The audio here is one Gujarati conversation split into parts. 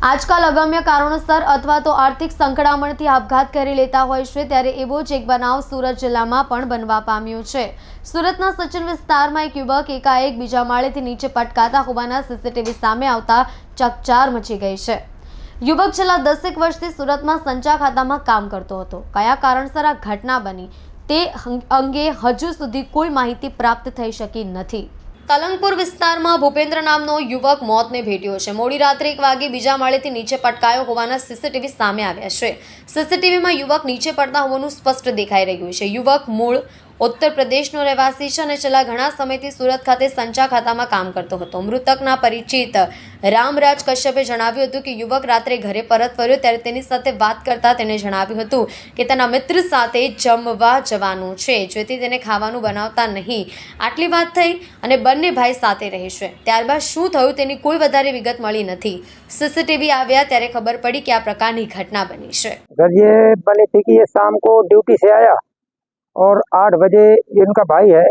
આજકાલ અગમ્ય કારણોસર અથવા તો આર્થિક સંકળામણથી આપઘાત કરી લેતા હોય છે, ત્યારે એવો જ એક બનાવ સુરત જિલ્લામાં પણ બનવા પામ્યો છે। સુરતના સચિન વિસ્તારમાં એક યુવક એકાએક બીજા માળેથી નીચે પટકાતા હોવાના સીસીટીવી સામે આવતા ચકચાર મચી ગઈ છે। યુવક છેલ્લા 10 વર્ષથી સુરતમાં સંચા ખાતામાં કામ કરતો હતો। કયા કારણસર આ ઘટના બની તે અંગે હજુ સુધી કોઈ માહિતી પ્રાપ્ત થઈ શકી નથી। કલંગપુર વિસ્તારમાં ભૂપેન્દ્ર નામનો યુવક મોતને ભેટ્યો છે। મોડી રાત્રે 1 વાગે બીજા માળેથી નીચે પટકાયો હોવાના સીસીટીવી સામે આવ્યા છે। સીસીટીવીમાં યુવક નીચે પડતા હોવાનું સ્પષ્ટ દેખાઈ રહ્યું છે। યુવક મૂળ ઉત્તર પ્રદેશનો રહેવાસી છે અને છેલ્લા ઘણા સમયથી સુરત ખાતે સંચા ખાતામાં કામ કરતો હતો। મૃતકના પરિચિત રામરાજ કશ્યપે જણાવ્યું હતું કે યુવક રાત્રે ઘરે પરત ફર્યો ત્યારે તેની સાથે વાત કરતા તેણે જણાવ્યું હતું કે તેના મિત્ર સાથે જમવા જવાનું છે, જેથી તેને ખાવાનું બનાવતા નહીં। આટલી વાત થઈ અને બંને ભાઈ સાથે રહે છે। ત્યારબાદ શું થયું તેની કોઈ વધારે વિગત મળી નથી। સીસીટીવી આવ્યા ત્યારે खबर पड़ी कि आ प्रकार की घटना बनी है। सर ये बनी थी कि ये शाम को ड्यूटी से आया और 8 बजे इनका भाई है।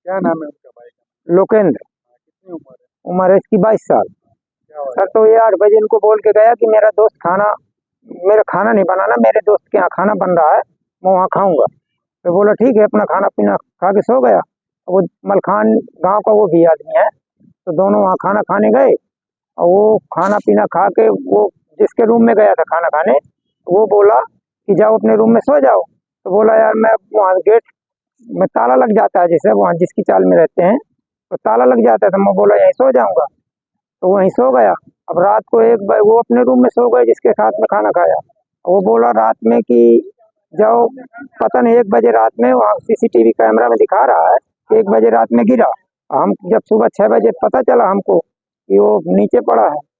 क्या नाम है उनका भाई का? लोकेंद्र। कितनी उम्र है? उम्र है इसकी 22 साल। क्या हुआ? सर तो ये 8 बजे इनको बोल के गया कि मेरा खाना नहीं बनाना, मेरे दोस्त के यहाँ खाना बन रहा है, मैं वहाँ खाऊंगा। तो बोला ठीक है, अपना खाना पीना खा के सो गया। वो मलखान गांव का वो भी आदमी है, तो दोनों वहाँ खाना खाने गए और वो खाना पीना खा के वो जिसके रूम में गया था खाना खाने, वो बोला कि जाओ अपने रूम में सो जाओ। तो बोला यार मैं वहाँ गेट में ताला लग जाता है, जैसे वहाँ जिसकी चाल में रहते हैं तो ताला लग जाता है, तो मैं बोला यहीं सो जाऊंगा, तो वहीं सो गया। अब रात को वो अपने रूम में सो गए जिसके साथ में खाना खाया। वो बोला रात में कि जाओ, पता नहीं 1 बजे रात में वहाँ सीसीटीवी कैमरा में दिखा रहा है कि 1 बजे रात में गिरा। हम जब सुबह 6 बजे पता चला हमको कि वो नीचे पड़ा है,